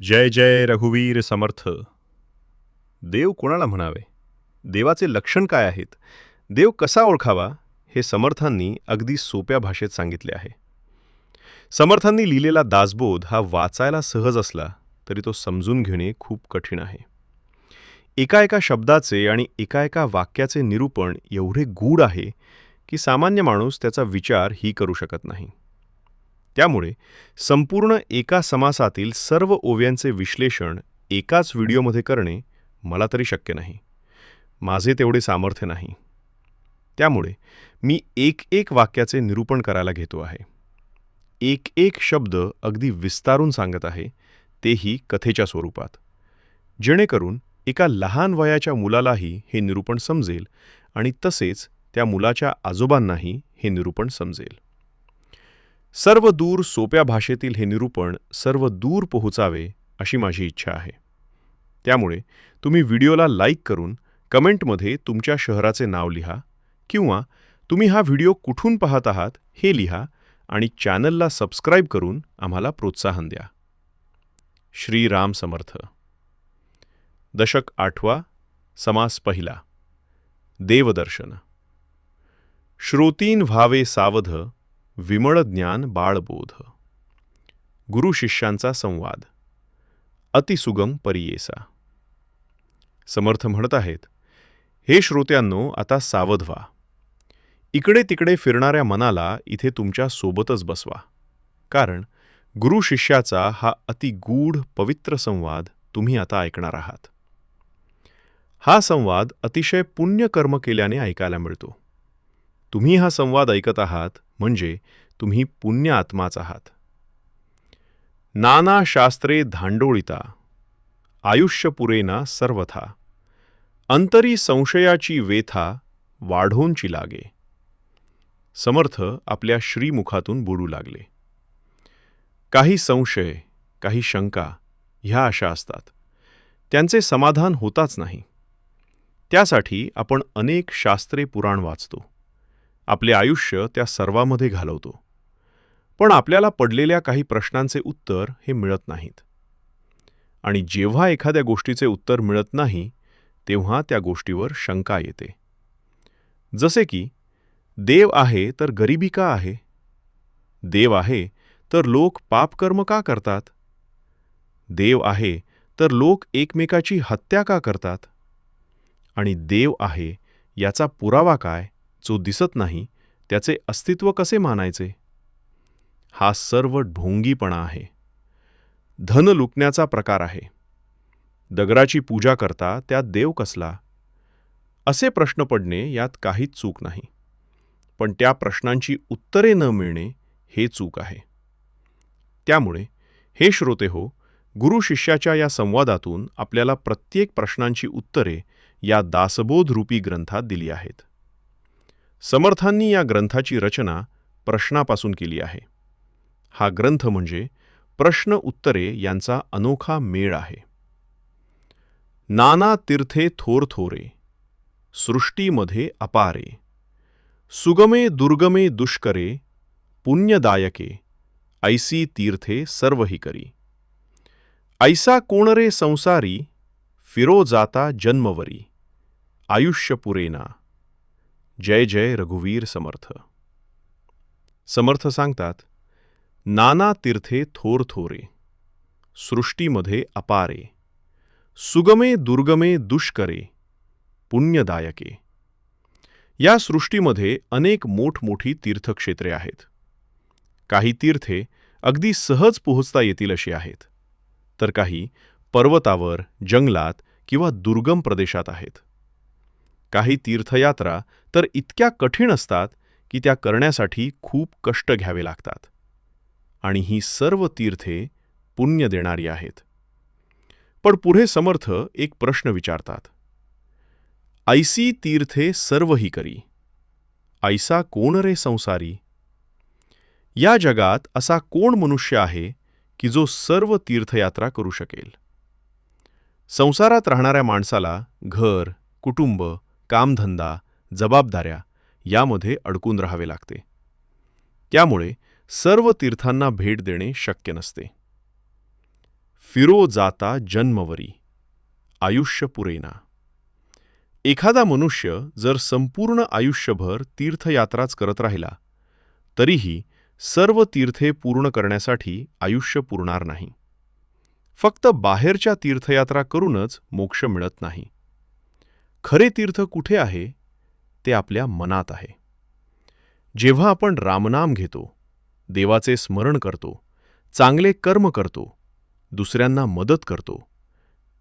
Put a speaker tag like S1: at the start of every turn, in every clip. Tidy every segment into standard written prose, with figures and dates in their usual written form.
S1: जय जय रघुवीर समर्थ. देव कोणाला म्हणावे? देवाचे लक्षण काय आहेत? देव कसा ओळखावा? हे समर्थांनी अगदी सोप्या भाषेत सांगितले आहे. समर्थांनी लिहिलेला दासबोध हा वाचायला सहज असला तरी तो समजून घेणे खूप कठीण आहे. एका एका शब्दाचे आणि एका एका वाक्याचे निरूपण एवढे गूढ आहे की सामान्य माणूस त्याचा विचार ही करू शकत नाही. त्यामुळे संपूर्ण एका समासातील सर्व ओव्यांचे विश्लेषण एकाच व्हिडिओमध्ये करणे मला तरी शक्य नाही. माझे तेवढे सामर्थ्य नाही. त्यामुळे मी एक एक वाक्याचे निरूपण करायला घेतो आहे. एक एक शब्द अगदी विस्तारून सांगत आहे, तेही कथेच्या स्वरूपात, जेणेकरून एका लहान वयाच्या मुलालाही हे निरूपण समजेल आणि तसेच त्या मुलाच्या आजोबांनाही हे निरूपण समजेल. सर्व दूर सोप्या भाषेतील हे निरूपण सर्व दूर पोहोचावे अशी माझी इच्छा आहे. त्यामुळे तुम्ही व्हिडिओला लाईक करून कमेंटमध्ये तुमच्या शहराचे नाव लिहा किंवा तुम्ही हा व्हिडिओ कुठून पाहत आहात हे लिहा आणि चॅनलला सबस्क्राईब करून आम्हाला प्रोत्साहन द्या. श्री राम समर्थ. दशक 8वा, समास पहिला. देवदर्शन. श्रोतीन व्हावे सावध, विमळ ज्ञान बाळबोध. गुरु शिष्यांचा संवाद. अतिसुगम परियेसा. समर्थ म्हणत आहेत, हे श्रोत्यांनो, आता सावध व्हा. इकडे तिकडे फिरणाऱ्या मनाला इथे तुमच्या सोबतच बसवा, कारण गुरु शिष्याचा हा अतिगूढ पवित्र संवाद तुम्ही आता ऐकणार आहात. हा संवाद अतिशय पुण्यकर्म केल्याने ऐकायला मिळतो. तुम्ही हा संवाद ऐकत आहात म्हणजे तुम्ही पुण्य आत्माच आहात. नाना शास्त्रे धांडोळिता, आयुष्य पुरेना सर्वथा. अंतरी संशयाची वेथा, वाढोंची लागे. समर्थ आपल्या श्रीमुखातून बोलू लागले. काही संशय, काही शंका ह्या अशा असतात. त्यांचे समाधान होताच नाही. त्यासाठी आपण अनेक शास्त्रे पुराण वाचतो. आपले आयुष्य त्या सर्वामध्ये घालवतो. पण आपल्याला पडलेल्या काही प्रश्नांचे उत्तर हे मिळत नाहीत. आणि जेव्हा एखाद्या गोष्टीचे उत्तर मिळत नाही तेव्हा त्या गोष्टीवर शंका येते. जसे की, देव आहे तर गरिबी का आहे? देव आहे तर लोक पापकर्म का करतात? देव आहे तर लोक एकमेकाची हत्या का करतात? आणि देव आहे याचा पुरावा काय, जो दिसत नाही त्याचे अस्तित्व कसे मानायचे? हा सर्व ढोंगीपणा आहे. धन लुटण्याचा प्रकार आहे. दगडाची पूजा करता त्यात देव कसला? असे प्रश्न पडणे यात काहीच चूक नाही. पण त्या प्रश्नांची उत्तरे न मिळणे हे चूक आहे. त्यामुळे हे श्रोते हो, गुरु शिष्याच्या या संवादातून आपल्याला प्रत्येक प्रश्नांची उत्तरे या दासबोध रूपी ग्रंथात दिली आहेत. समर्थांनी या ग्रंथाची रचना प्रश्नापासून केली आहे. हा ग्रंथ म्हणजे प्रश्न उत्तरे यांचा अनोखा मेळ आहे. नाना तीर्थे थोर थोरे, सृष्टीमध्ये अपारे. सुगमे दुर्गमे दुष्करे, पुण्यदायके. ऐसी तीर्थे सर्वही करी. ऐसा कोण रे संसारी, फिरो जाता जन्मवरी. आयुष्य पुरेना. जय जय रघुवीर समर्थ. समर्थ सांगतात, नाना तीर्थे थोर थोरे, सृष्टीमध्ये अपारे. सुगमे दुर्गमे दुष्करे, पुण्यदायके. या सृष्टीमध्ये अनेक मोठमोठी तीर्थक्षेत्रे आहेत. काही तीर्थे अगदी सहज पोहोचता येतील अशी आहेत, तर काही पर्वतावर, जंगलात किंवा दुर्गम प्रदेशात आहेत. काही तीर्थयात्रा तर इतक्या कठीण असतात की त्या करण्यासाठी खूप कष्ट घ्यावे लागतात. आणि ही सर्व तीर्थे पुण्य देणारी आहेत. पण पुढे समर्थ एक प्रश्न विचारतात. ऐसी तीर्थे सर्वही करी. ऐसा कोण रे संसारी? या जगात असा कोण मनुष्य आहे की जो सर्व तीर्थयात्रा करू शकेल? संसारात राहणाऱ्या माणसाला घर, कुटुंब, कामधंदा, जबाबदाऱ्या यामध्ये अडकून राहावे लागते. त्यामुळे सर्व तीर्थांना भेट देणे शक्य नसते. फिरो जाता जन्मवरी, आयुष्य पुरेना. एखादा मनुष्य जर संपूर्ण आयुष्यभर तीर्थयात्राच करत राहिला तरीही सर्व तीर्थे पूर्ण करण्यासाठी आयुष्य पुरणार नाही. फक्त बाहेरच्या तीर्थयात्रा करूनच मोक्ष मिळत नाही. खरे तीर्थ कुठे आहे ते आपल्या मनात आहे. जेव्हा आपण रामनाम घेतो, देवाचे स्मरण करतो, चांगले कर्म करतो, दुसऱ्यांना मदत करतो,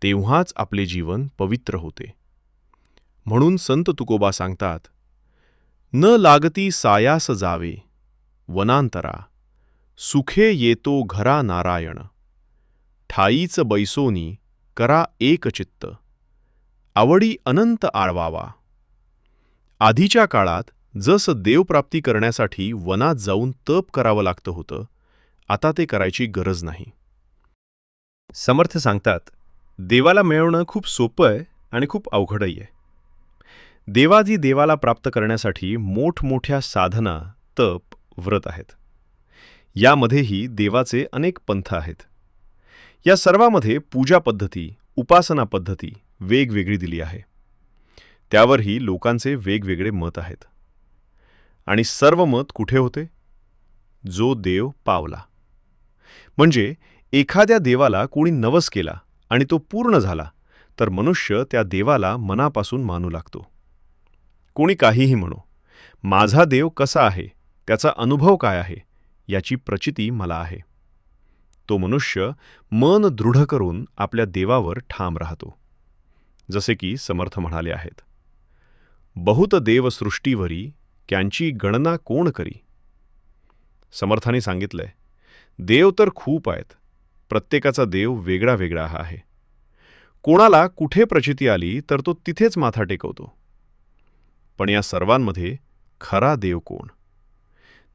S1: तेव्हाच आपले जीवन पवित्र होते. म्हणून संत तुकोबा सांगतात, न लागती सायास जावे वनांतरा, सुखे येतो घरा नारायण, ठाईच बैसोनी करा एक चित्त, आवडी अनंत आळवावा. आधीच्या काळात जसं देवप्राप्ती करण्यासाठी वनात जाऊन तप करावं लागतं होतं, आता ते करायची गरज नाही.
S2: समर्थ सांगतात, देवाला मिळवणं खूप सोपं आहे आणि खूप अवघडही आहे. देवादी देवाला प्राप्त करण्यासाठी मोठमोठ्या साधना, तप, व्रत आहेत. यामध्येही देवाचे अनेक पंथ आहेत. या सर्वामध्ये पूजा पद्धती, उपासना पद्धती वेगवेगळी दिली आहे. त्यावरही लोकांचे वेगवेगळे मत आहेत. आणि सर्व मत कुठे होते? जो देव पावला. म्हणजे एखाद्या देवाला कोणी नवस केला आणि तो पूर्ण झाला तर मनुष्य त्या देवाला मनापासून मानू लागतो. कोणी काहीही म्हणो, माझा देव कसा आहे, त्याचा अनुभव काय आहे, याची प्रचिती मला आहे. तो मनुष्य मन दृढ करून आपल्या देवावर ठाम राहतो. जसे की समर्थ म्हणाले आहेत, बहुत देव सृष्टीवरी त्यांची गणना कोण करी. समर्थाने सांगितलंय, देव तर खूप आहेत, प्रत्येकाचा देव वेगळा वेगळा आहे. कोणाला कुठे प्रचिती आली तर तो तिथेच माथा टेकवतो. पण या सर्वांमध्ये खरा देव कोण?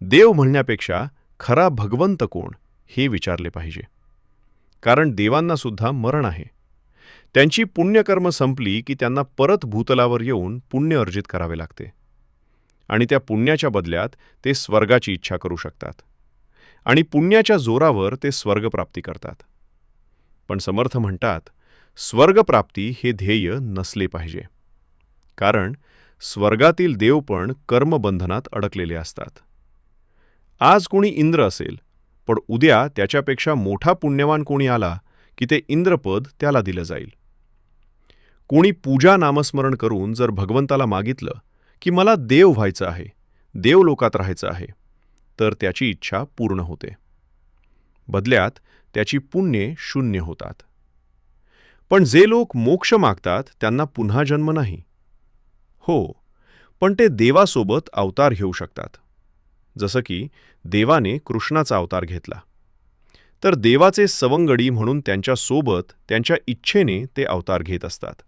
S2: देव म्हणण्यापेक्षा खरा भगवंत कोण हे विचारले पाहिजे. कारण देवांना सुद्धा मरण आहे. त्यांची पुण्यकर्म संपली की त्यांना परत भूतलावर येऊन पुण्य अर्जित करावे लागते. आणि त्या पुण्याच्या बदल्यात ते स्वर्गाची इच्छा करू शकतात. आणि पुण्याच्या जोरावर ते स्वर्गप्राप्ती करतात. पण समर्थ म्हणतात, स्वर्गप्राप्ती हे ध्येय नसले पाहिजे. कारण स्वर्गातील देव पण कर्मबंधनात अडकलेले असतात. आज कोणी इंद्र असेल, पण उद्या त्याच्यापेक्षा मोठा पुण्यवान कोणी आला की ते इंद्रपद त्याला दिलं जाईल. कोणी पूजा नामस्मरण करून जर भगवंताला मागितलं की मला देव व्हायचं आहे, देवलोकात राहायचं आहे, तर त्याची इच्छा पूर्ण होते. बदल्यात त्याची पुण्ये शून्य होतात. पण जे लोक मोक्ष मागतात त्यांना पुन्हा जन्म नाही. हो, पण ते देवासोबत अवतार घेऊ शकतात. जसं की देवाने कृष्णाचा अवतार घेतला, तर देवाचे सवंगडी म्हणून त्यांच्यासोबत त्यांच्या इच्छेने ते अवतार घेत असतात.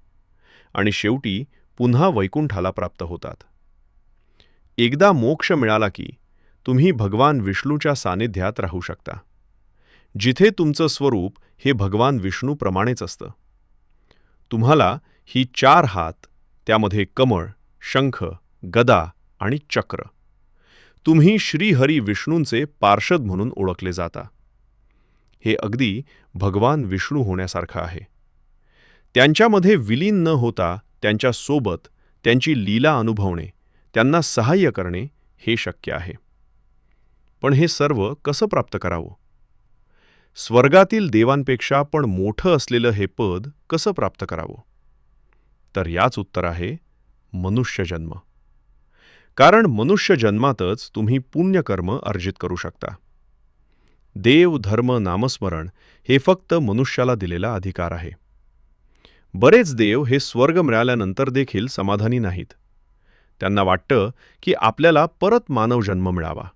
S2: आणि शेवटी पुन्हा वैकुंठाला प्राप्त होतात. एकदा मोक्ष मिळाला की तुम्ही भगवान विष्णूच्या सानिध्यात राहू शकता, जिथे तुमचं स्वरूप हे भगवान विष्णूप्रमाणेच असतं. तुम्हाला ही 4 हात, त्यामध्ये कमळ, शंख, गदा आणि चक्र. तुम्ही श्रीहरी विष्णूंचे पार्षद म्हणून ओळखले जाता. हे अगदी भगवान विष्णू होण्यासारखं आहे. त्यांच्यामध्ये विलीन न होता त्यांच्या सोबत त्यांची लीला अनुभवणे, त्यांना सहाय्य करणे हे शक्य आहे. पण हे सर्व कसं प्राप्त करावं? स्वर्गातील देवांपेक्षा पण मोठं असलेलं हे पद कसं प्राप्त करावं? तर याच उत्तर आहे मनुष्यजन्म. कारण मनुष्य जन्मातच तुम्ही पुण्यकर्म अर्जित करू शकता. देव, धर्म, नामस्मरण हे फक्त मनुष्याला दिलेला अधिकार आहे. बरेच देव हे स्वर्ग मिळाल्यानंतर देखील समाधानी नाहीत. त्यांना वाटतं की आपल्याला परत मानव जन्म मिळावा,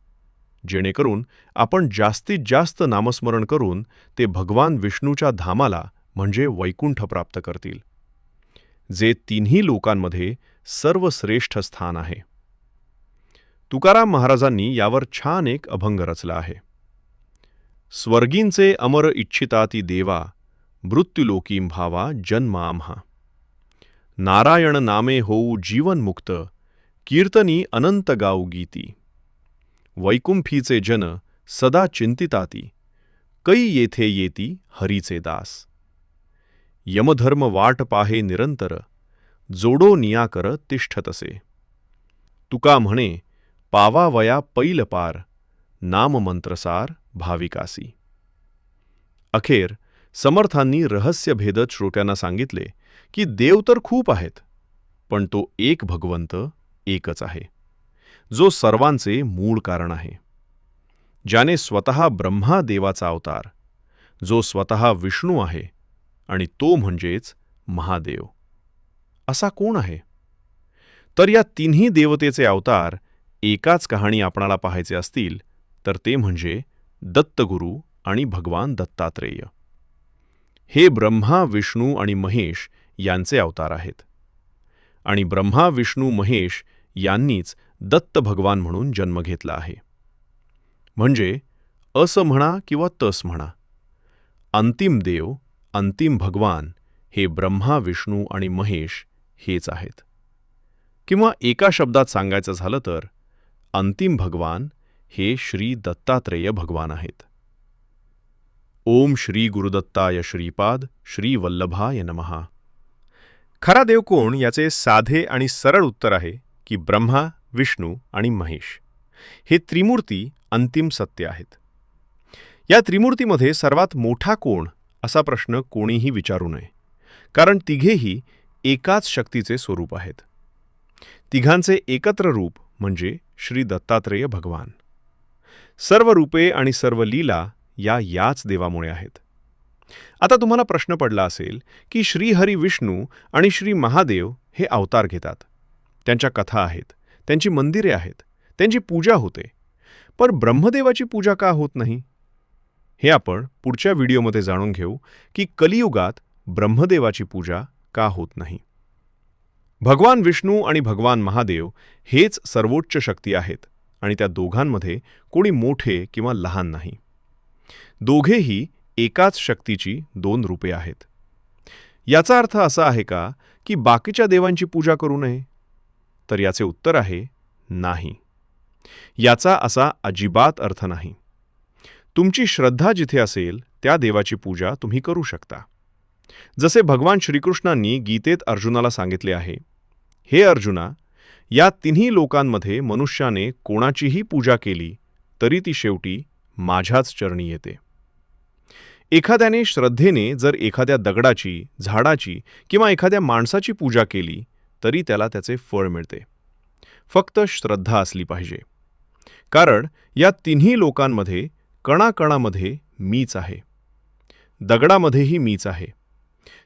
S2: जेणेकरून आपण जास्तीत जास्त नामस्मरण करून ते भगवान विष्णूच्या धामाला म्हणजे वैकुंठ प्राप्त करतील, जे तिन्ही लोकांमध्ये सर्वश्रेष्ठ स्थान आहे. तुकाराम महाराजांनी यावर छान एक अभंग रचला आहे. स्वर्गींचे अमर इच्छिताती देवा, मृत्युलोकीं भावा जन्म आम्हा. नारायण नामे होऊ जीवनमुक्त, कीर्तनी अनंत गाऊ गीती. वैकुंठीचे जन सदा चिंतिताती,
S1: कै येथे येती हरीचे दास. यमधर्म वाट पाहे निरंतर, जोडो नियाकर तिष्ठतसे. तुका म्हणे पावावया पैल पार, नाम मंत्रसार भाविकासी. अखेर समर्थांनी रहस्य भेदत श्रोत्यांना सांगितले की देव तर खूप आहेत, पण तो एक भगवंत एकच आहे, जो सर्वांचे मूळ कारण आहे. ज्याने स्वतः ब्रह्मा देवाचा अवतार, जो स्वतः विष्णू आहे आणि तो म्हणजेच महादेव. असा कोण आहे? तर या तिन्ही देवतेचे अवतार एकाच कहाणी आपणाला पाहायचे असतील तर ते म्हणजे दत्तगुरु आणि भगवान दत्तात्रेय. हे ब्रह्मा विष्णू आणि महेश यांचे अवतार आहेत. आणि ब्रह्मा विष्णू महेश यांनीच दत्त भगवान म्हणून जन्म घेतला आहे. म्हणजे अस म्हणा किंवा तस म्हणा, अंतिम देव, अंतिम भगवान हे ब्रह्मा विष्णू आणि महेश हेच आहेत. किंवा एका शब्दात सांगायचं झालं तर अंतिम भगवान हे श्री दत्तात्रेय भगवान आहेत. ओम श्री गुरुदत्ताय श्रीपाद श्री वल्लभाय नमः.
S2: खरा देव कोण याचे साधे आणि सरळ उत्तर आहे की ब्रह्मा, विष्णू आणि महेश हे त्रिमूर्ती अंतिम सत्य आहेत. या त्रिमूर्तीमध्ये सर्वात मोठा कोण असा प्रश्न कोणीही विचारू नये, कारण तिघेही एकाच शक्तीचे स्वरूप आहेत. तिघांचे एकत्र रूप म्हणजे श्री दत्तात्रेय भगवान. सर्व रूपे आणि सर्व लीला याच देवामुळे आहेत. आता तुम्हाला प्रश्न पडला असेल की श्रीहरी विष्णू आणि श्री महादेव हे अवतार घेतात, त्यांच्या कथा आहेत, त्यांची मंदिरे आहेत, त्यांची पूजा होते, पण ब्रह्मदेवाची पूजा का होत नाही? हे आपण पुढच्या व्हिडिओमध्ये जाणून घेऊ की कलियुगात ब्रह्मदेवाची पूजा का होत नाही. भगवान विष्णू आणि भगवान महादेव हेच सर्वोच्च शक्ती आहेत आणि त्या दोघांमध्ये कोणी मोठे किंवा लहान नाही. दोघेही एकाच शक्तीची दोन रूपे आहेत. याचा अर्थ असा आहे का की बाकीच्या देवांची पूजा करू नये? तर याचे उत्तर आहे नाही. याचा असा अजिबात अर्थ नाही. तुमची श्रद्धा जिथे असेल त्या देवाची पूजा तुम्ही करू शकता. जसे भगवान श्रीकृष्णांनी गीतेत अर्जुनाला सांगितले आहे, हे अर्जुना, या तिन्ही लोकांमध्ये मनुष्याने कोणाचीही पूजा केली तरी ती शेवटी माझ्याच चरणी येते. एखाद्याने श्रद्धेने जर एखाद्या दगडाची, झाडाची किंवा एखाद्या माणसाची पूजा केली तरी त्याला त्याचे फळ मिळते. फक्त श्रद्धा असली पाहिजे. कारण या तिन्ही लोकांमध्ये कणाकणामध्ये मीच आहे. दगडामध्येही मीच आहे.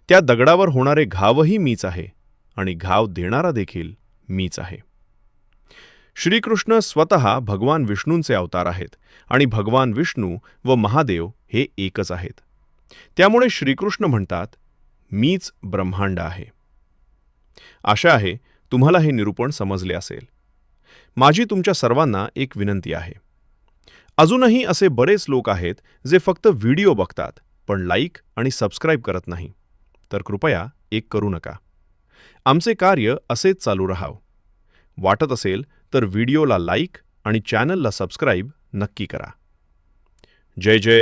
S2: त्या दगडावर होणारे घावही मीच आहे आणि घाव देणारा देखील मीच आहे. श्रीकृष्ण स्वतः भगवान विष्णूंचे अवतार आहेत आणि भगवान विष्णू व महादेव हे एकच आहेत. त्यामुळे श्रीकृष्ण म्हणतात, मीच ब्रह्मांड आहे. आशा आहे तुम्हाला हे निरूपण समजले असेल. माझी तुमच्या सर्वांना एक विनंती आहे. अजूनही असे बरेच लोक आहेत जे फक्त व्हिडिओ बघतात पण लाईक आणि सबस्क्राईब करत नाही. तर कृपया एक करू नका. आमचे कार्य असेच चालू राहावं. वाटत असेल तर व्हिडिओला लाईक आणि चॅनलला सबस्क्राईब नक्की करा. जय जय